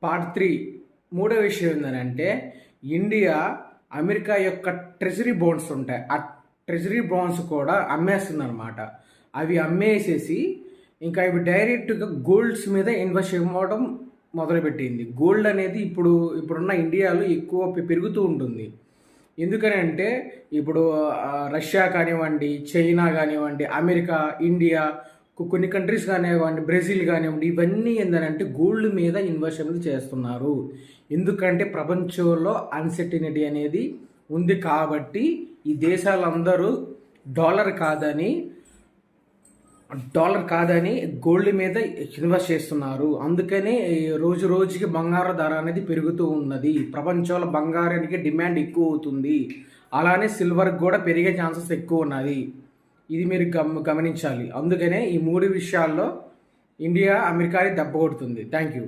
Part 3 మూడో విషయం ఏంటంటే ఇండియా అమెరికా యొక్క ట్రెజరీ బాండ్స్ ఉంటాయి. ఆ ట్రెజరీ బాండ్స్ కూడా అమ్మేస్తుంది అనమాట. అవి అమ్మేసేసి ఇంకా ఇవి డైరెక్ట్గా గోల్డ్స్ మీద ఇన్వెస్ట్ చేయడం మొదలుపెట్టింది. గోల్డ్ అనేది ఇప్పుడున్న ఇండియాలో ఎక్కువ పెరుగుతూ ఉంటుంది. ఎందుకని అంటే ఇప్పుడు రష్యా కానివ్వండి, చైనా కానివ్వండి, అమెరికా, ఇండియా, కొన్ని కంట్రీస్ కానివ్వండి, బ్రెజిల్ కానివ్వండి, ఇవన్నీ ఏంటంటే గోల్డ్ మీద ఇన్వెస్ట్మెంట్ చేస్తున్నారు. ఎందుకంటే ప్రపంచంలో అన్సర్టినిటీ అనేది ఉంది కాబట్టి ఈ దేశాలందరూ డాలర్ కాదని గోల్డ్ మీద ఇన్వెస్ట్ చేస్తున్నారు. అందుకని రోజు రోజుకి బంగారు ధర అనేది పెరుగుతూ ఉన్నది. ప్రపంచంలో బంగారానికి డిమాండ్ ఎక్కువ అవుతుంది. అలానే సిల్వర్కి కూడా పెరిగే ఛాన్సెస్ ఎక్కువ ఉన్నది. ఇది మీరు గమనించాలి. అందుకనే ఈ మూడు విషయాల్లో ఇండియా అమెరికాని దెబ్బ కొడుతుంది. Thank you.